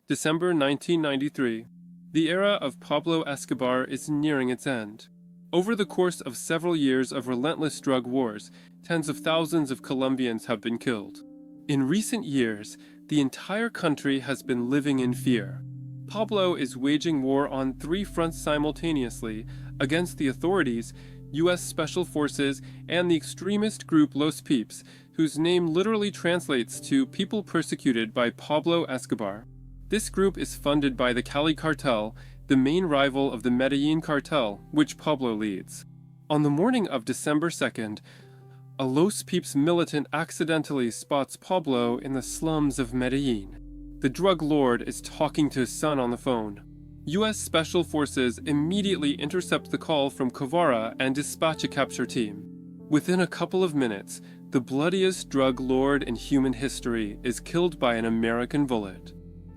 December 1993. The era of Pablo Escobar is nearing its end. Over the course of several years of relentless drug wars, tens of thousands of Colombians have been killed. In recent years, the entire country has been living in fear. Pablo is waging war on three fronts simultaneously against the authorities, U.S. Special Forces, and the extremist group Los Peeps, whose name literally translates to People Persecuted by Pablo Escobar. This group is funded by the Cali Cartel, the main rival of the Medellín cartel, which Pablo leads. On the morning of December 2nd, a Los Peeps militant accidentally spots Pablo in the slums of Medellín. The drug lord is talking to his son on the phone. U.S. Special Forces immediately intercept the call from Covara and dispatch a capture team. Within a couple of minutes, the bloodiest drug lord in human history is killed by an American bullet.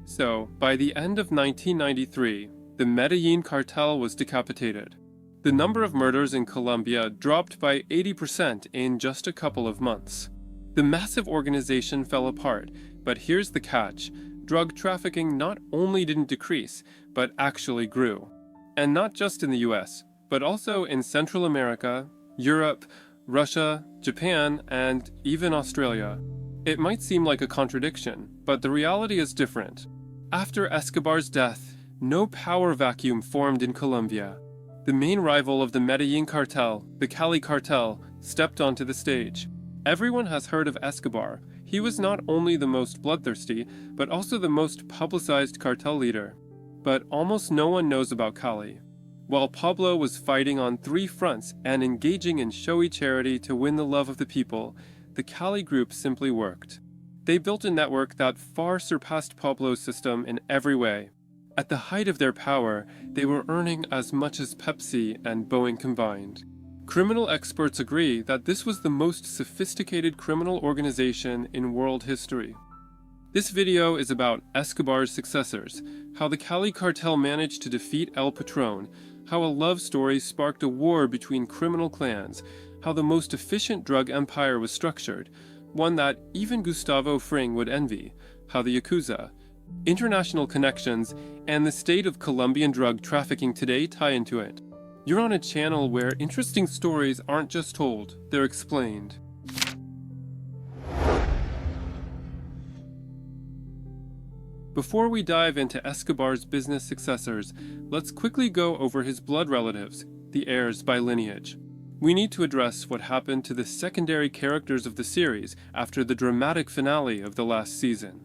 So, by the end of 1993, the Medellín cartel was decapitated. The number of murders in Colombia dropped by 80% in just a couple of months. The massive organization fell apart, but here's the catch. Drug trafficking not only didn't decrease, but actually grew. And not just in the US, but also in Central America, Europe, Russia, Japan, and even Australia. It might seem like a contradiction, but the reality is different. After Escobar's death, no power vacuum formed in Colombia. The main rival of the Medellín cartel, the Cali Cartel, stepped onto the stage. Everyone has heard of Escobar. He was not only the most bloodthirsty, but also the most publicized cartel leader. But almost no one knows about Cali. While Pablo was fighting on three fronts and engaging in showy charity to win the love of the people, the Cali group simply worked. They built a network that far surpassed Pablo's system in every way. At the height of their power, they were earning as much as Pepsi and Boeing combined. Criminal experts agree that this was the most sophisticated criminal organization in world history. This video is about Escobar's successors, how the Cali Cartel managed to defeat El Patron, how a love story sparked a war between criminal clans, how the most efficient drug empire was structured, one that even Gustavo Fring would envy, how the Yakuza, international connections, and the state of Colombian drug trafficking today tie into it. You're on a channel where interesting stories aren't just told, they're explained. Before we dive into Escobar's business successors, let's quickly go over his blood relatives, the heirs by lineage. We need to address what happened to the secondary characters of the series after the dramatic finale of the last season.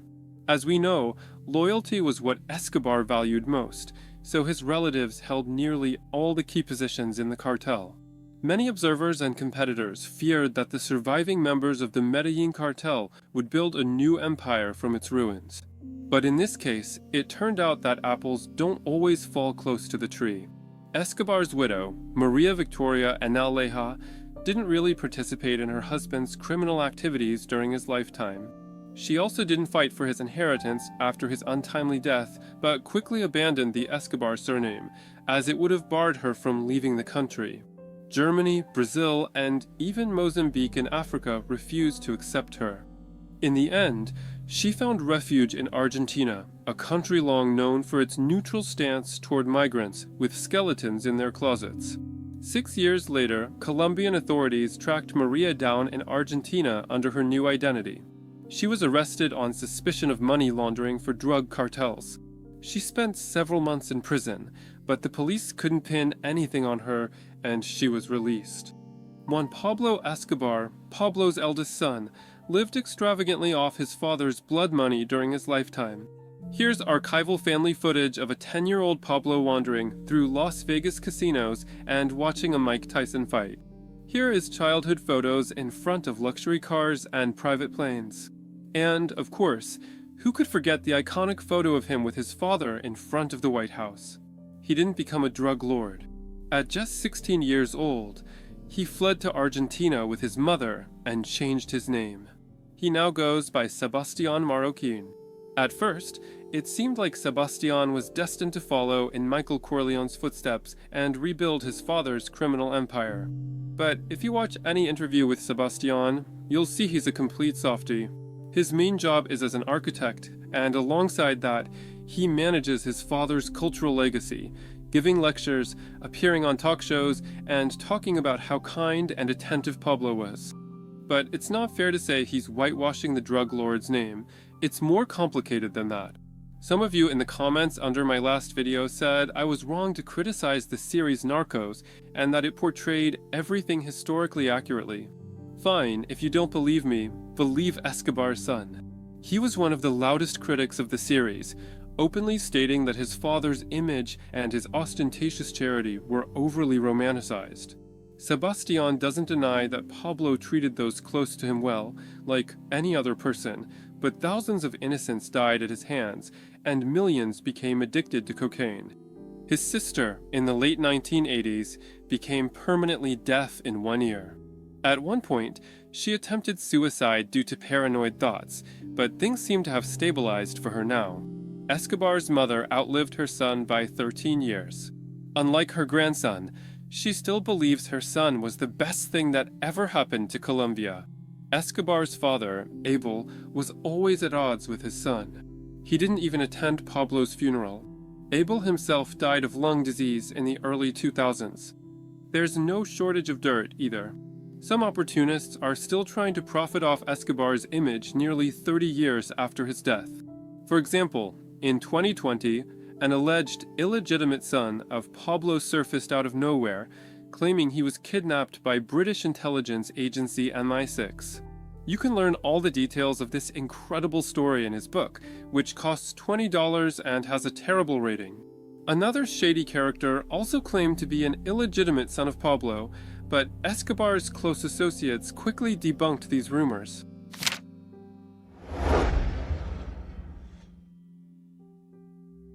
As we know, loyalty was what Escobar valued most, so his relatives held nearly all the key positions in the cartel. Many observers and competitors feared that the surviving members of the Medellín cartel would build a new empire from its ruins. But in this case, it turned out that apples don't always fall close to the tree. Escobar's widow, Maria Victoria Enaleja, didn't really participate in her husband's criminal activities during his lifetime. She also didn't fight for his inheritance after his untimely death, but quickly abandoned the Escobar surname, as it would have barred her from leaving the country. Germany, Brazil, and even Mozambique in Africa refused to accept her. In the end, she found refuge in Argentina, a country long known for its neutral stance toward migrants with skeletons in their closets. 6 years later, Colombian authorities tracked Maria down in Argentina under her new identity. She was arrested on suspicion of money laundering for drug cartels. She spent several months in prison, but the police couldn't pin anything on her, and she was released. Juan Pablo Escobar, Pablo's eldest son, lived extravagantly off his father's blood money during his lifetime. Here's archival family footage of a 10-year-old Pablo wandering through Las Vegas casinos and watching a Mike Tyson fight. Here is childhood photos in front of luxury cars and private planes. And, of course, who could forget the iconic photo of him with his father in front of the White House? He didn't become a drug lord. At just 16 years old, he fled to Argentina with his mother and changed his name. He now goes by Sebastián Marroquín. At first, it seemed like Sebastián was destined to follow in Michael Corleone's footsteps and rebuild his father's criminal empire. But if you watch any interview with Sebastián, you'll see he's a complete softie. His main job is as an architect, and alongside that, he manages his father's cultural legacy, giving lectures, appearing on talk shows, and talking about how kind and attentive Pablo was. But it's not fair to say he's whitewashing the drug lord's name. It's more complicated than that. Some of you in the comments under my last video said I was wrong to criticize the series Narcos and that it portrayed everything historically accurately. Fine, if you don't believe me, believe Escobar's son. He was one of the loudest critics of the series, openly stating that his father's image and his ostentatious charity were overly romanticized. Sebastian doesn't deny that Pablo treated those close to him well, like any other person, but thousands of innocents died at his hands, and millions became addicted to cocaine. His sister, in the late 1980s, became permanently deaf in one ear. At one point, she attempted suicide due to paranoid thoughts, but things seem to have stabilized for her now. Escobar's mother outlived her son by 13 years. Unlike her grandson, she still believes her son was the best thing that ever happened to Colombia. Escobar's father, Abel, was always at odds with his son. He didn't even attend Pablo's funeral. Abel himself died of lung disease in the early 2000s. There's no shortage of dirt either. Some opportunists are still trying to profit off Escobar's image nearly 30 years after his death. For example, in 2020, an alleged illegitimate son of Pablo surfaced out of nowhere, claiming he was kidnapped by British intelligence agency MI6. You can learn all the details of this incredible story in his book, which costs $20 and has a terrible rating. Another shady character also claimed to be an illegitimate son of Pablo, but Escobar's close associates quickly debunked these rumors.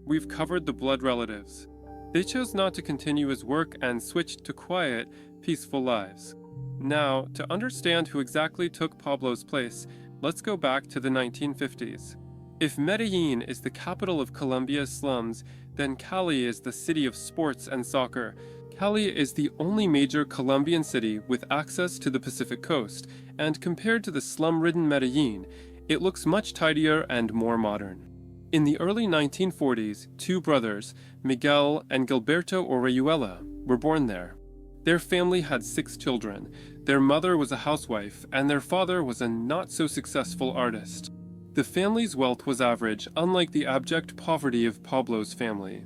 We've covered the blood relatives. They chose not to continue his work and switched to quiet, peaceful lives. Now, to understand who exactly took Pablo's place, let's go back to the 1950s. If Medellín is the capital of Colombia's slums, then Cali is the city of sports and soccer. Cali is the only major Colombian city with access to the Pacific coast, and compared to the slum-ridden Medellín, it looks much tidier and more modern. In the early 1940s, two brothers, Miguel and Gilberto Orihuela, were born there. Their family had 6 children. Their mother was a housewife, and their father was a not-so-successful artist. The family's wealth was average, unlike the abject poverty of Pablo's family.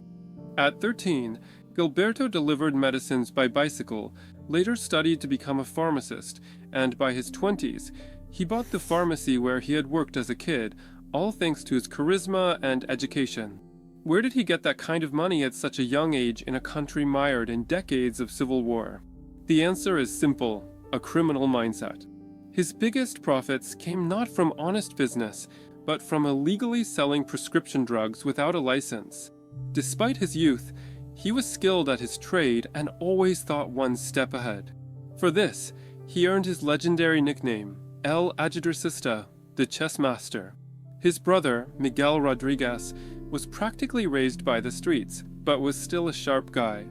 At 13, Gilberto delivered medicines by bicycle, later studied to become a pharmacist, and by his 20s, he bought the pharmacy where he had worked as a kid, all thanks to his charisma and education. Where did he get that kind of money at such a young age in a country mired in decades of civil war? The answer is simple: a criminal mindset. His biggest profits came not from honest business, but from illegally selling prescription drugs without a license. Despite his youth, he was skilled at his trade and always thought one step ahead. For this, he earned his legendary nickname, El Ajedrecista, the chess master. His brother, Miguel Rodriguez, was practically raised by the streets, but was still a sharp guy.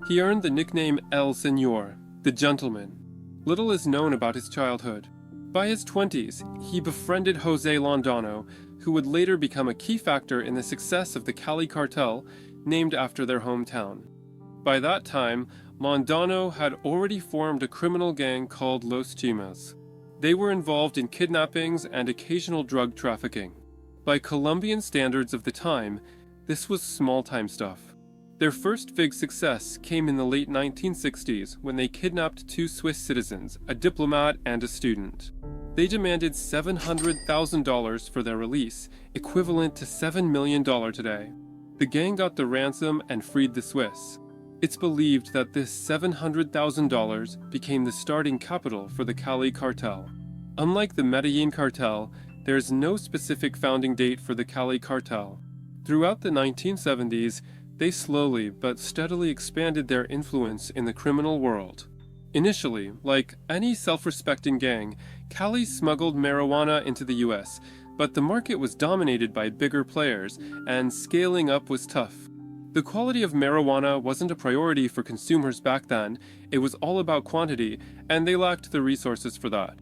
He earned the nickname El Señor, the gentleman. Little is known about his childhood. By his 20s, he befriended José Londano, who would later become a key factor in the success of the Cali Cartel, named after their hometown. By that time, Londano had already formed a criminal gang called Los Chimas. They were involved in kidnappings and occasional drug trafficking. By Colombian standards of the time, this was small-time stuff. Their first big success came in the late 1960s when they kidnapped 2 Swiss citizens, a diplomat and a student. They demanded $700,000 for their release, equivalent to $7 million today. The gang got the ransom and freed the Swiss. It's believed that this $700,000 became the starting capital for the Cali Cartel. Unlike the Medellín cartel, there is no specific founding date for the Cali Cartel. Throughout the 1970s, they slowly but steadily expanded their influence in the criminal world. Initially, like any self-respecting gang, Cali smuggled marijuana into the US, but the market was dominated by bigger players, and scaling up was tough. The quality of marijuana wasn't a priority for consumers back then, it was all about quantity, and they lacked the resources for that.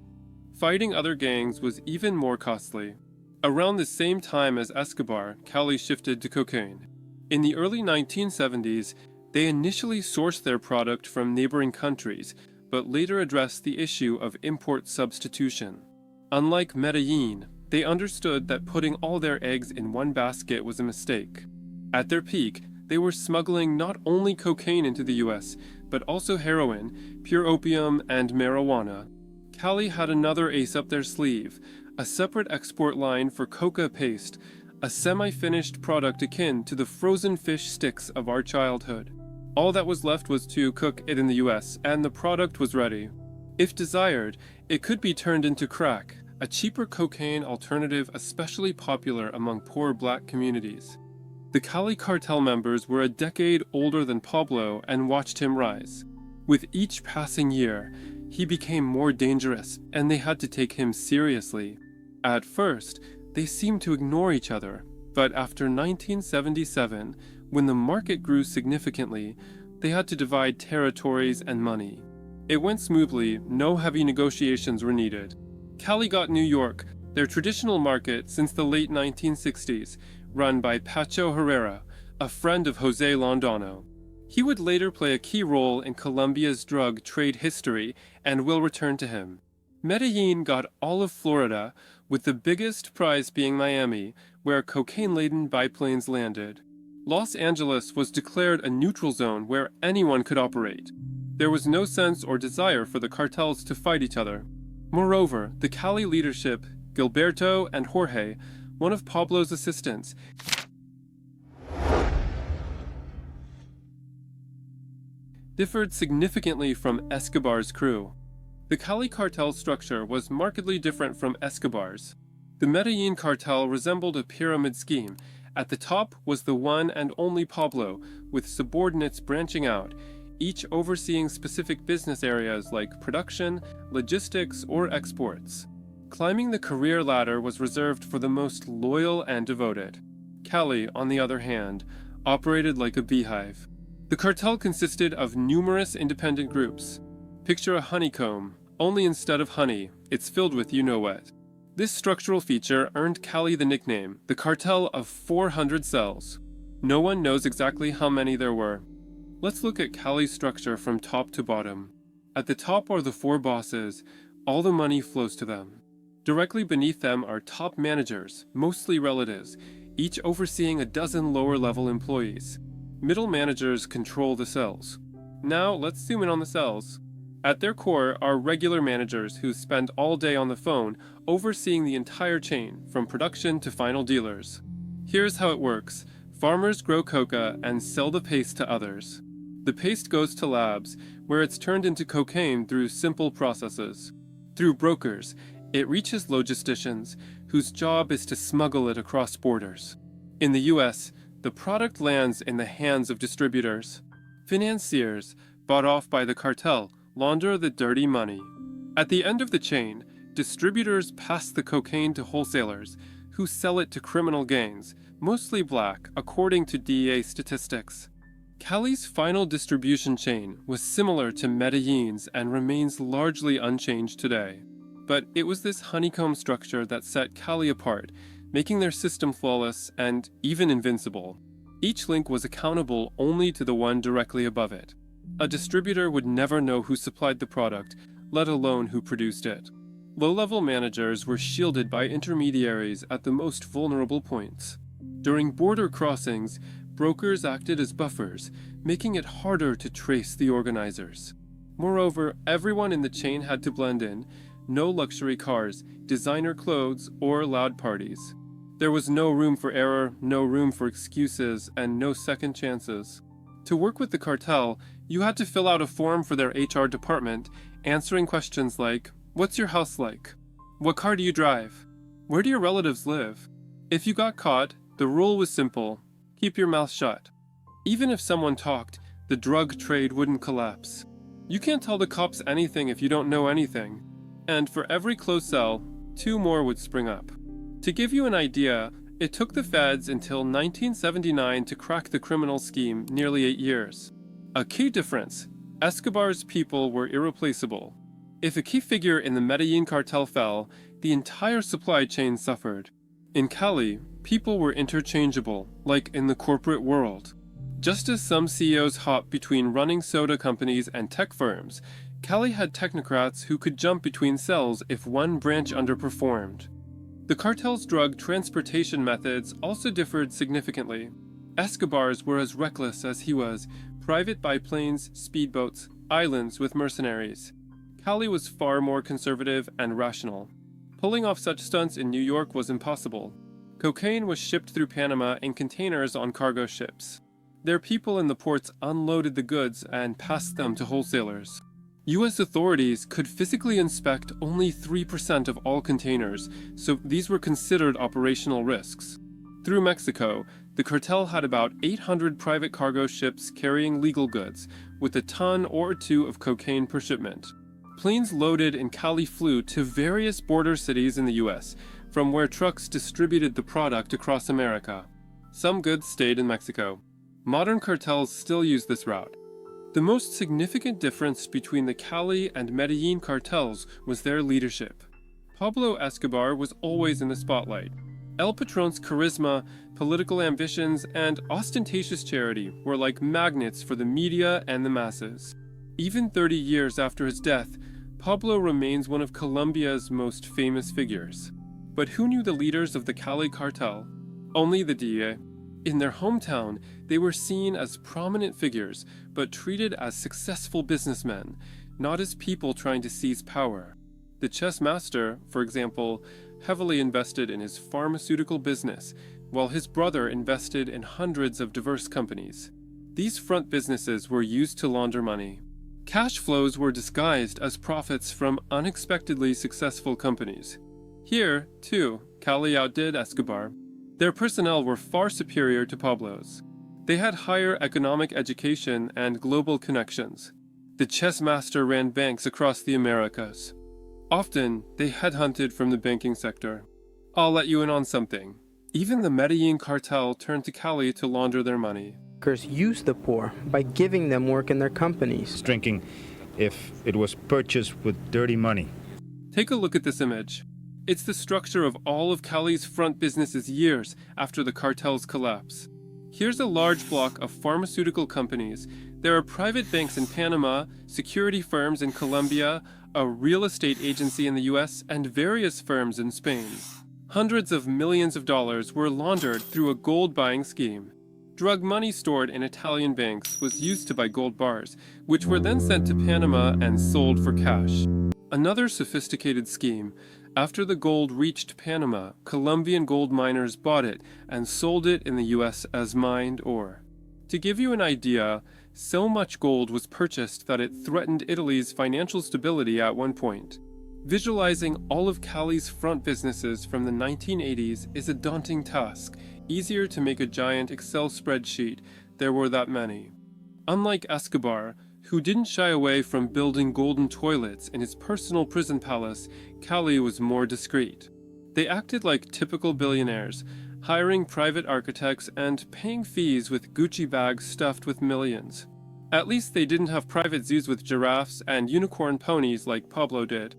Fighting other gangs was even more costly. Around the same time as Escobar, Cali shifted to cocaine. In the early 1970s, they initially sourced their product from neighboring countries, but later addressed the issue of import substitution. Unlike Medellín, they understood that putting all their eggs in one basket was a mistake. At their peak, they were smuggling not only cocaine into the US, but also heroin, pure opium, and marijuana. Cali had another ace up their sleeve, a separate export line for coca paste, a semi-finished product akin to the frozen fish sticks of our childhood. All that was left was to cook it in the US, and the product was ready. If desired, it could be turned into crack, a cheaper cocaine alternative especially popular among poor black communities. The Cali Cartel members were a decade older than Pablo and watched him rise. With each passing year, he became more dangerous, and they had to take him seriously. At first, they seemed to ignore each other, but after 1977, when the market grew significantly, they had to divide territories and money. It went smoothly, no heavy negotiations were needed. Cali got New York, their traditional market since the late 1960s, run by Pacho Herrera, a friend of Jose Londano. He would later play a key role in Colombia's drug trade history and will return to him. Medellín got all of Florida, with the biggest prize being Miami, where cocaine-laden biplanes landed. Los Angeles was declared a neutral zone where anyone could operate. There was no sense or desire for the cartels to fight each other. Moreover, the Cali leadership, Gilberto and Jorge, one of Pablo's assistants, differed significantly from Escobar's crew. The Cali cartel structure was markedly different from Escobar's. The Medellín cartel resembled a pyramid scheme. At the top was the one and only Pablo, with subordinates branching out, each overseeing specific business areas like production, logistics, or exports. Climbing the career ladder was reserved for the most loyal and devoted. Cali, on the other hand, operated like a beehive. The cartel consisted of numerous independent groups. Picture a honeycomb, only instead of honey, it's filled with you-know-what. This structural feature earned Cali the nickname, the Cartel of 400 Cells. No one knows exactly how many there were. Let's look at Cali's structure from top to bottom. At the top are the four bosses. All the money flows to them. Directly beneath them are top managers, mostly relatives, each overseeing a dozen lower-level employees. Middle managers control the cells. Now let's zoom in on the cells. At their core are regular managers who spend all day on the phone overseeing the entire chain, from production to final dealers. Here's how it works. Farmers grow coca and sell the paste to others. The paste goes to labs, where it's turned into cocaine through simple processes. Through brokers, it reaches logisticians, whose job is to smuggle it across borders. In the US, the product lands in the hands of distributors. Financiers, bought off by the cartel, launder the dirty money. At the end of the chain, distributors pass the cocaine to wholesalers, who sell it to criminal gangs, mostly black, according to DEA statistics. Cali's final distribution chain was similar to Medellín's and remains largely unchanged today. But it was this honeycomb structure that set Cali apart, making their system flawless and even invincible. Each link was accountable only to the one directly above it. A distributor would never know who supplied the product, let alone who produced it. Low-level managers were shielded by intermediaries at the most vulnerable points. During border crossings, brokers acted as buffers, making it harder to trace the organizers. Moreover, everyone in the chain had to blend in. No luxury cars, designer clothes, or loud parties. There was no room for error, no room for excuses, and no second chances. To work with the cartel, you had to fill out a form for their HR department, answering questions like, "What's your house like? What car do you drive? Where do your relatives live?" If you got caught, the rule was simple: keep your mouth shut. Even if someone talked, the drug trade wouldn't collapse. You can't tell the cops anything if you don't know anything. And for every closed cell, 2 more would spring up. To give you an idea, it took the feds until 1979 to crack the criminal scheme, nearly 8 years. A key difference: Escobar's people were irreplaceable. If a key figure in the Medellín cartel fell, the entire supply chain suffered. In Cali, people were interchangeable, like in the corporate world. Just as some CEOs hop between running soda companies and tech firms, Cali had technocrats who could jump between cells if one branch underperformed. The cartel's drug transportation methods also differed significantly. Escobar's were as reckless as he was, private biplanes, speedboats, islands with mercenaries. Cali was far more conservative and rational. Pulling off such stunts in New York was impossible. Cocaine was shipped through Panama in containers on cargo ships. Their people in the ports unloaded the goods and passed them to wholesalers. U.S. authorities could physically inspect only 3% of all containers, so these were considered operational risks. Through Mexico, the cartel had about 800 private cargo ships carrying legal goods, with a ton or two of cocaine per shipment. Planes loaded in Cali flew to various border cities in the U.S., from where trucks distributed the product across America. Some goods stayed in Mexico. Modern cartels still use this route. The most significant difference between the Cali and Medellín cartels was their leadership. Pablo Escobar was always in the spotlight. El Patron's charisma, political ambitions, and ostentatious charity were like magnets for the media and the masses. Even 30 years after his death, Pablo remains one of Colombia's most famous figures. But who knew the leaders of the Cali cartel? Only the DEA. In their hometown, they were seen as prominent figures, but treated as successful businessmen, not as people trying to seize power. The chess master, for example, heavily invested in his pharmaceutical business, while his brother invested in hundreds of diverse companies. These front businesses were used to launder money. Cash flows were disguised as profits from unexpectedly successful companies. Here, too, Cali outdid Escobar. Their personnel were far superior to Pablo's. They had higher economic education and global connections. The chess master ran banks across the Americas. Often, they headhunted from the banking sector. I'll let you in on something. Even the Medellín cartel turned to Cali to launder their money. Workers use the poor by giving them work in their companies. Drinking if it was purchased with dirty money. Take a look at this image. It's the structure of all of Cali's front businesses years after the cartel's collapse. Here's a large block of pharmaceutical companies. There are private banks in Panama, security firms in Colombia, a real estate agency in the US, and various firms in Spain. Hundreds of millions of dollars were laundered through a gold buying scheme. Drug money stored in Italian banks was used to buy gold bars, which were then sent to Panama and sold for cash. Another sophisticated scheme. After the gold reached Panama, Colombian gold miners bought it and sold it in the US as mined ore. To give you an idea, so much gold was purchased that it threatened Italy's financial stability at one point. Visualizing all of Cali's front businesses from the 1980s is a daunting task, easier to make a giant Excel spreadsheet. There were that many. Unlike Escobar, who didn't shy away from building golden toilets in his personal prison palace, Cali was more discreet. They acted like typical billionaires, hiring private architects and paying fees with Gucci bags stuffed with millions. At least they didn't have private zoos with giraffes and unicorn ponies like Pablo did.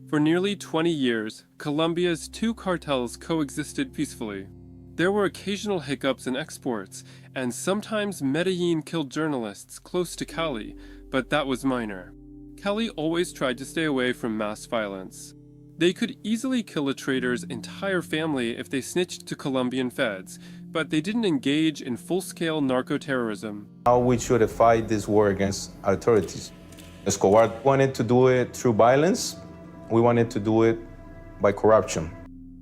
For nearly 20 years, Colombia's two cartels coexisted peacefully. There were occasional hiccups in exports, and sometimes Medellín killed journalists close to Cali, but that was minor. Cali always tried to stay away from mass violence. They could easily kill a traitor's entire family if they snitched to Colombian feds, but they didn't engage in full-scale narco-terrorism. How we should fight this war against authorities. Escobar wanted to do it through violence. We wanted to do it by corruption.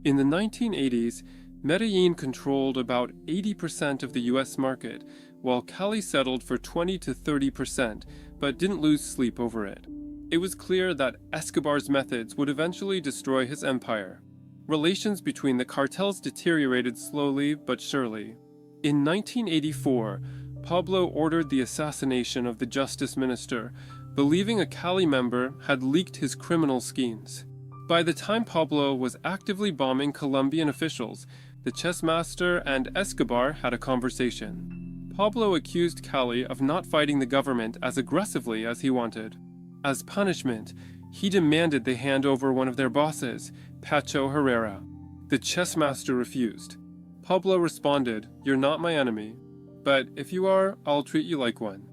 In the 1980s, Medellín controlled about 80% of the US market, while Cali settled for 20 to 30%, but didn't lose sleep over it. It was clear that Escobar's methods would eventually destroy his empire. Relations between the cartels deteriorated slowly but surely. In 1984, Pablo ordered the assassination of the justice minister, believing a Cali member had leaked his criminal schemes. By the time Pablo was actively bombing Colombian officials, the chess master and Escobar had a conversation. Pablo accused Cali of not fighting the government as aggressively as he wanted. As punishment, He demanded they hand over one of their bosses, Pacho Herrera. The chess master refused. Pablo responded, "You're not my enemy, but if you are, I'll treat you like one."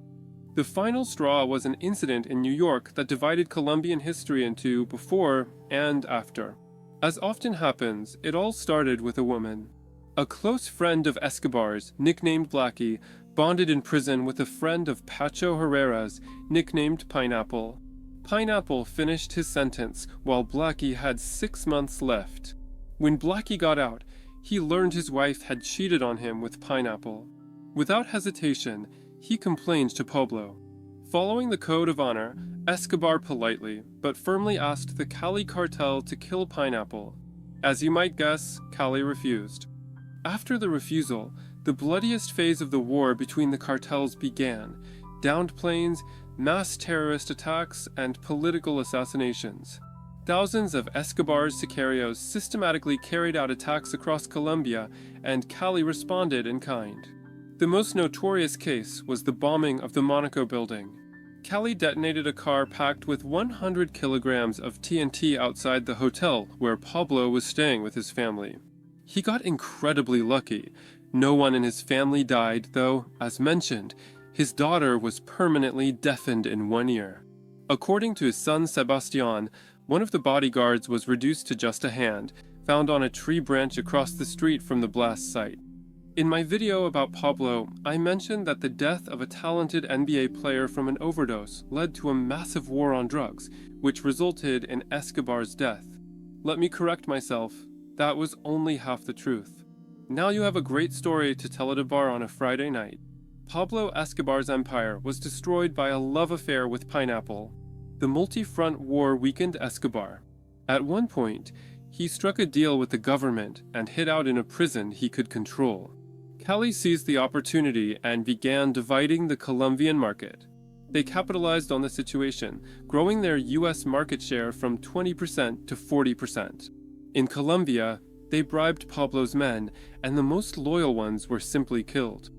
The final straw was an incident in New York that divided Colombian history into before and after. As often happens, it all started with a woman. A close friend of Escobar's, nicknamed Blackie, bonded in prison with a friend of Pacho Herrera's, nicknamed Pineapple. Pineapple finished his sentence while Blackie had 6 months left. When Blackie got out, he learned his wife had cheated on him with Pineapple. Without hesitation, he complained to Pablo. Following the code of honor, Escobar politely but firmly asked the Cali Cartel to kill Pineapple. As you might guess, Cali refused. After the refusal, the bloodiest phase of the war between the cartels began: downed planes, mass terrorist attacks, and political assassinations. Thousands of Escobar's sicarios systematically carried out attacks across Colombia, and Cali responded in kind. The most notorious case was the bombing of the Monaco building. Cali detonated a car packed with 100 kilograms of TNT outside the hotel where Pablo was staying with his family. He got incredibly lucky. No one in his family died, though, as mentioned, his daughter was permanently deafened in one ear. According to his son Sebastian, one of the bodyguards was reduced to just a hand, found on a tree branch across the street from the blast site. In my video about Pablo, I mentioned that the death of a talented NBA player from an overdose led to a massive war on drugs, which resulted in Escobar's death. Let me correct myself, that was only half the truth. Now you have a great story to tell at a bar on a Friday night. Pablo Escobar's empire was destroyed by a love affair with Pineapple. The multi-front war weakened Escobar. At one point, he struck a deal with the government and hid out in a prison he could control. Cali seized the opportunity and began dividing the Colombian market. They capitalized on the situation, growing their U.S. market share from 20% to 40%. In Colombia, they bribed Pablo's men, and the most loyal ones were simply killed.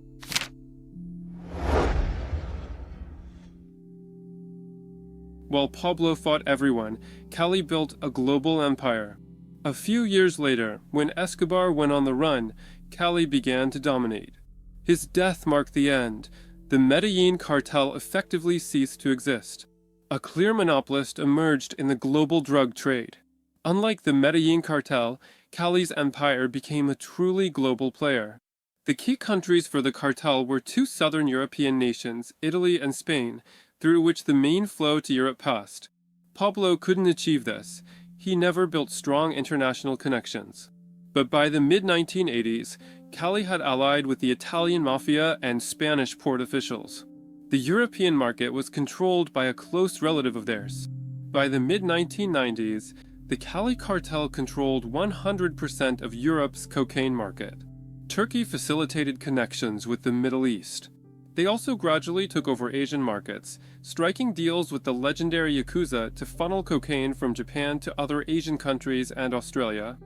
While Pablo fought everyone, Cali built a global empire. A few years later, when Escobar went on the run, Cali began to dominate. His death marked the end. The Medellín cartel effectively ceased to exist. A clear monopolist emerged in the global drug trade. Unlike the Medellín cartel, Cali's empire became a truly global player. The key countries for the cartel were two southern European nations, Italy and Spain, through which the main flow to Europe passed. Pablo couldn't achieve this. He never built strong international connections. But by the mid-1980s, Cali had allied with the Italian mafia and Spanish port officials. The European market was controlled by a close relative of theirs. By the mid-1990s, the Cali cartel controlled 100% of Europe's cocaine market. Turkey facilitated connections with the Middle East. They also gradually took over Asian markets, striking deals with the legendary Yakuza to funnel cocaine from Japan to other Asian countries and Australia.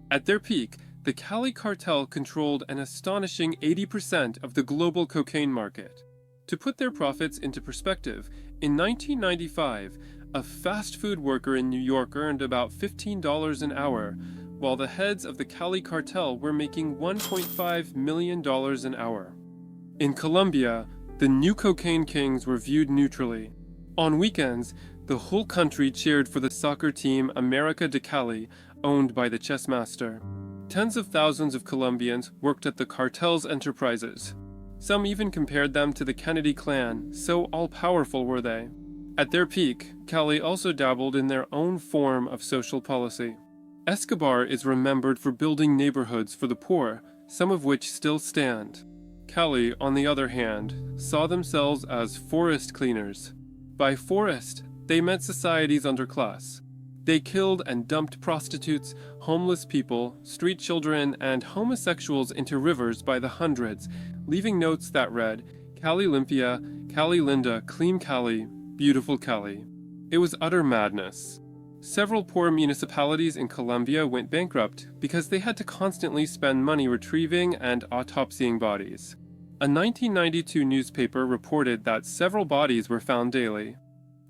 At their peak, the Cali cartel controlled an astonishing 80% of the global cocaine market. To put their profits into perspective, in 1995, a fast food worker in New York earned about $15 an hour, while the heads of the Cali cartel were making $1.5 million an hour. In Colombia, the new cocaine kings were viewed neutrally. On weekends, the whole country cheered for the soccer team América de Cali, owned by the chess master. Tens of thousands of Colombians worked at the cartel's enterprises. Some even compared them to the Kennedy clan, so all-powerful were they. At their peak, Cali also dabbled in their own form of social policy. Escobar is remembered for building neighborhoods for the poor, some of which still stand. Cali, on the other hand, saw themselves as forest cleaners. By forest, they meant society's underclass. They killed and dumped prostitutes, homeless people, street children, and homosexuals into rivers by the hundreds, leaving notes that read, "Cali Limpia, Cali Linda, Clean Cali, Beautiful Cali." It was utter madness. Several poor municipalities in Colombia went bankrupt because they had to constantly spend money retrieving and autopsying bodies. A 1992 newspaper reported that several bodies were found daily.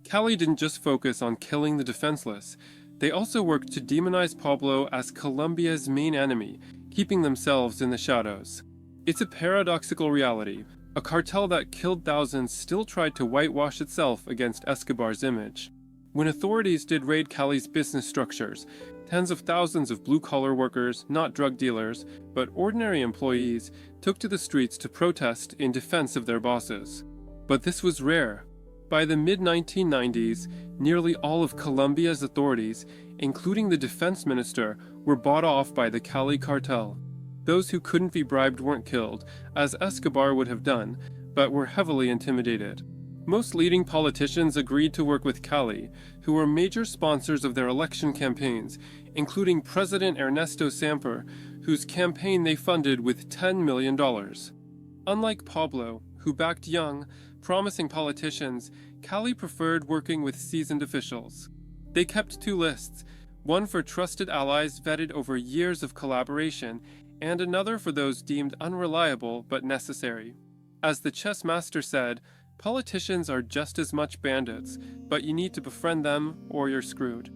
Cali didn't just focus on killing the defenseless, they also worked to demonize Pablo as Colombia's main enemy, keeping themselves in the shadows. It's a paradoxical reality. A cartel that killed thousands still tried to whitewash itself against Escobar's image. When authorities did raid Cali's business structures, tens of thousands of blue-collar workers, not drug dealers, but ordinary employees, took to the streets to protest in defense of their bosses. But this was rare. By the mid-1990s, nearly all of Colombia's authorities, including the defense minister, were bought off by the Cali Cartel. Those who couldn't be bribed weren't killed, as Escobar would have done, but were heavily intimidated. Most leading politicians agreed to work with Cali, who were major sponsors of their election campaigns, including President Ernesto Samper, whose campaign they funded with $10 million. Unlike Pablo, who backed young, promising politicians, Cali preferred working with seasoned officials. They kept two lists, one for trusted allies vetted over years of collaboration, and another for those deemed unreliable but necessary. As the chess master said, politicians are just as much bandits, but you need to befriend them or you're screwed.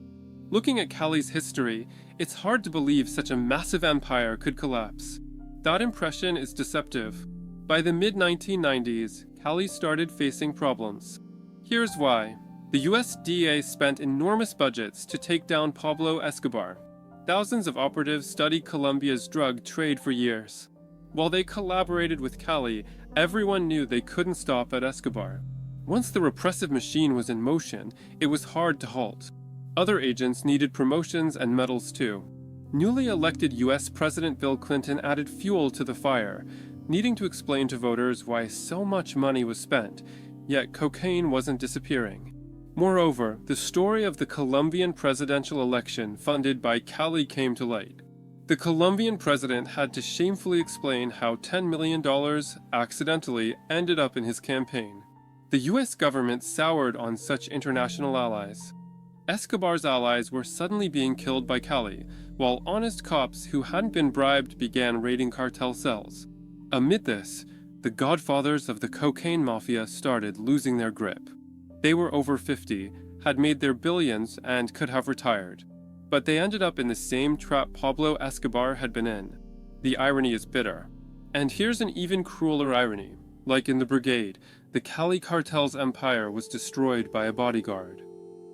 Looking at Cali's history, it's hard to believe such a massive empire could collapse. That impression is deceptive. By the mid-1990s, Cali started facing problems. Here's why. The US DEA spent enormous budgets to take down Pablo Escobar. Thousands of operatives studied Colombia's drug trade for years. While they collaborated with Cali, everyone knew they couldn't stop at Escobar. Once the repressive machine was in motion, it was hard to halt. Other agents needed promotions and medals too. Newly elected US President Bill Clinton added fuel to the fire, needing to explain to voters why so much money was spent, yet cocaine wasn't disappearing. Moreover, the story of the Colombian presidential election funded by Cali came to light. The Colombian president had to shamefully explain how $10 million accidentally ended up in his campaign. The US government soured on such international allies. Escobar's allies were suddenly being killed by Cali, while honest cops who hadn't been bribed began raiding cartel cells. Amid this, the godfathers of the cocaine mafia started losing their grip. They were over 50, had made their billions, and could have retired. But they ended up in the same trap Pablo Escobar had been in. The irony is bitter. And here's an even crueler irony. Like in the Brigade, the Cali Cartel's empire was destroyed by a bodyguard.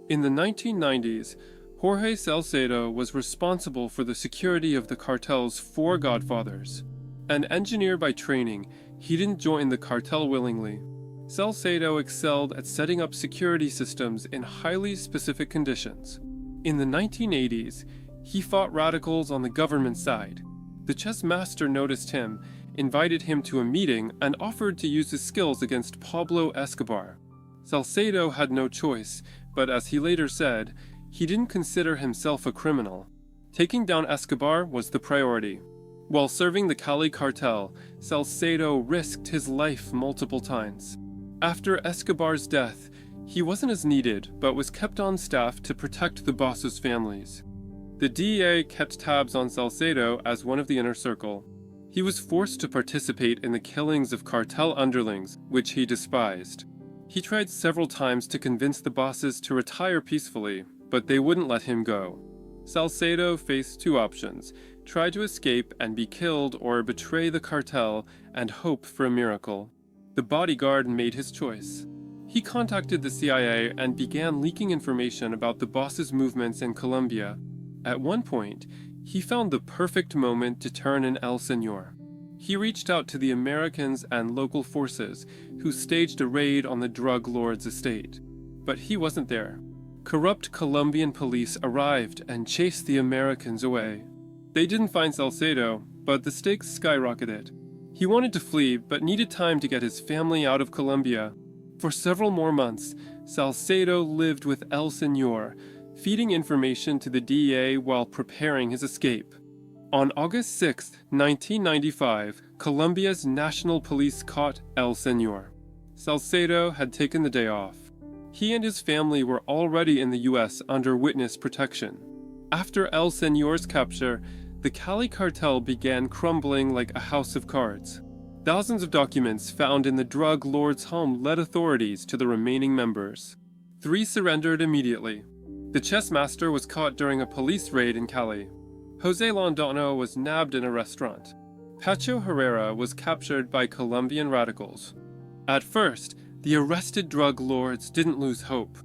In the 1990s, Jorge Salcedo was responsible for the security of the cartel's four godfathers. An engineer by training, he didn't join the cartel willingly. Salcedo excelled at setting up security systems in highly specific conditions. In the 1980s, he fought radicals on the government side. The chess master noticed him, invited him to a meeting, and offered to use his skills against Pablo Escobar. Salcedo had no choice, but as he later said, he didn't consider himself a criminal. Taking down Escobar was the priority. While serving the Cali Cartel, Salcedo risked his life multiple times. After Escobar's death, he wasn't as needed, but was kept on staff to protect the boss's families. The DEA kept tabs on Salcedo as one of the inner circle. He was forced to participate in the killings of cartel underlings, which he despised. He tried several times to convince the bosses to retire peacefully, but they wouldn't let him go. Salcedo faced two options: try to escape and be killed, or betray the cartel and hope for a miracle. The bodyguard made his choice. He contacted the CIA and began leaking information about the boss's movements in Colombia. At one point, he found the perfect moment to turn in El Señor. He reached out to the Americans and local forces, who staged a raid on the drug lord's estate. But he wasn't there. Corrupt Colombian police arrived and chased the Americans away. They didn't find Salcedo, but the stakes skyrocketed. He wanted to flee, but needed time to get his family out of Colombia. For several more months, Salcedo lived with El Señor, feeding information to the DEA while preparing his escape. On August 6, 1995, Colombia's national police caught El Señor. Salcedo had taken the day off. He and his family were already in the US under witness protection. After El Señor's capture, the Cali Cartel began crumbling like a house of cards. Thousands of documents found in the drug lord's home led authorities to the remaining members. 3 surrendered immediately. The chess master was caught during a police raid in Cali. Jose Londano was nabbed in a restaurant. Pacho Herrera was captured by Colombian radicals. At first, the arrested drug lords didn't lose hope.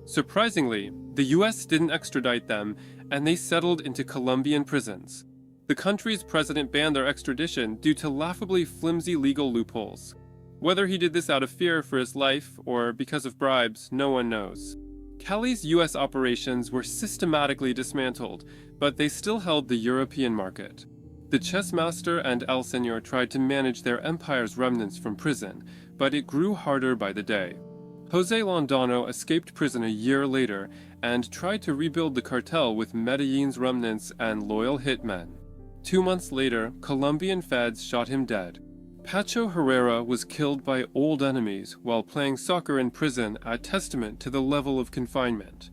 Surprisingly, the US didn't extradite them, and they settled into Colombian prisons. The country's president banned their extradition due to laughably flimsy legal loopholes. Whether he did this out of fear for his life or because of bribes, no one knows. Cali's US operations were systematically dismantled, but they still held the European market. The chess master and El Señor tried to manage their empire's remnants from prison, but it grew harder by the day. Jose Londano escaped prison a year later and tried to rebuild the cartel with Medellín's remnants and loyal hitmen. 2 months later, Colombian feds shot him dead. Pacho Herrera was killed by old enemies while playing soccer in prison, a testament to the level of confinement.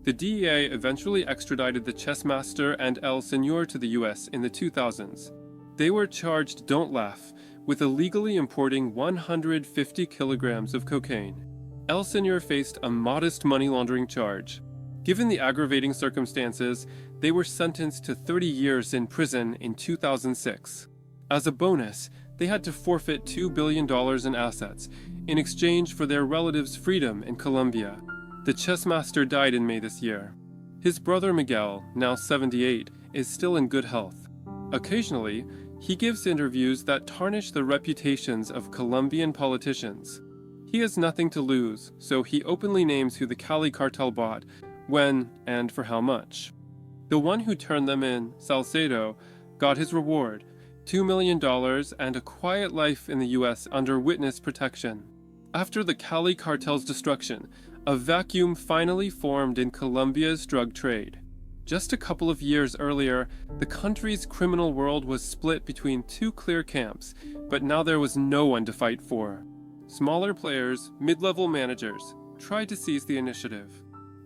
The DEA eventually extradited the chess master and El Señor to the US in the 2000s. They were charged, don't laugh, with illegally importing 150 kilograms of cocaine. El Señor faced a modest money laundering charge. Given the aggravating circumstances, they were sentenced to 30 years in prison in 2006. As a bonus, they had to forfeit $2 billion in assets in exchange for their relatives' freedom in Colombia. The chess master died in May this year. His brother Miguel, now 78, is still in good health. Occasionally, he gives interviews that tarnish the reputations of Colombian politicians. He has nothing to lose, so he openly names who the Cali Cartel bought, when, and for how much. The one who turned them in, Salcedo, got his reward, $2 million and a quiet life in the US under witness protection. After the Cali Cartel's destruction, a vacuum finally formed in Colombia's drug trade. Just a couple of years earlier, the country's criminal world was split between 2 clear camps, but now there was no one to fight for. Smaller players, mid-level managers, tried to seize the initiative.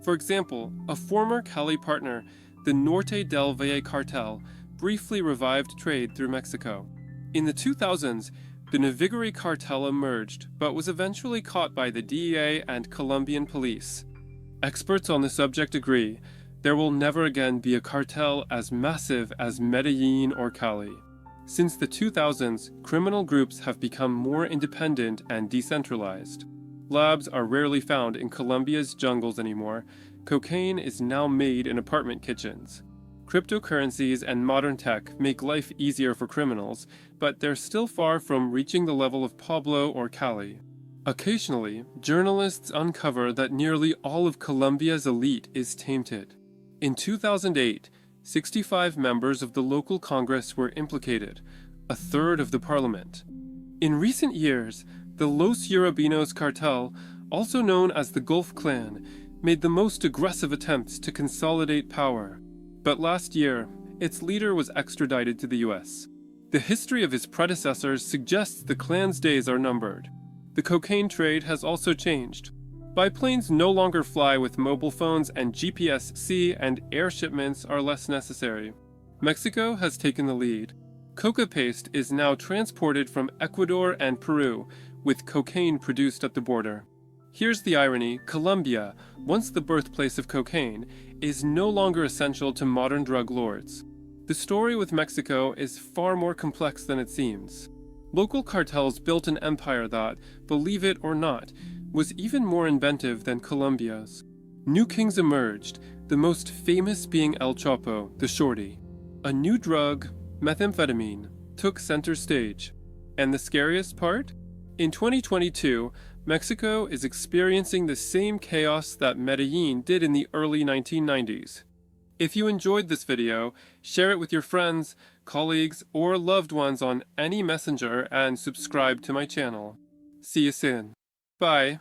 For example, a former Cali partner, the Norte del Valle cartel, briefly revived trade through Mexico. In the 2000s, the Navigare cartel emerged, but was eventually caught by the DEA and Colombian police. Experts on the subject agree, there will never again be a cartel as massive as Medellín or Cali. Since the 2000s, criminal groups have become more independent and decentralized. Labs are rarely found in Colombia's jungles anymore. Cocaine is now made in apartment kitchens. Cryptocurrencies and modern tech make life easier for criminals, but they're still far from reaching the level of Pablo or Cali. Occasionally, journalists uncover that nearly all of Colombia's elite is tainted. In 2008, 65 members of the local Congress were implicated, a third of the parliament. In recent years, the Los Urabinos cartel, also known as the Gulf Clan, made the most aggressive attempts to consolidate power. But last year, its leader was extradited to the US. The history of his predecessors suggests the clan's days are numbered. The cocaine trade has also changed. Biplanes no longer fly with mobile phones, and GPS sea and air shipments are less necessary. Mexico has taken the lead. Coca paste is now transported from Ecuador and Peru, with cocaine produced at the border. Here's the irony: Colombia, once the birthplace of cocaine, is no longer essential to modern drug lords. The story with Mexico is far more complex than it seems. Local cartels built an empire that, believe it or not, was even more inventive than Colombia's. New kings emerged, the most famous being El Chapo, the Shorty. A new drug, methamphetamine, took center stage. And the scariest part? In 2022, Mexico is experiencing the same chaos that Medellín did in the early 1990s. If you enjoyed this video, share it with your friends, colleagues, or loved ones on any messenger and subscribe to my channel. See you soon. Bye.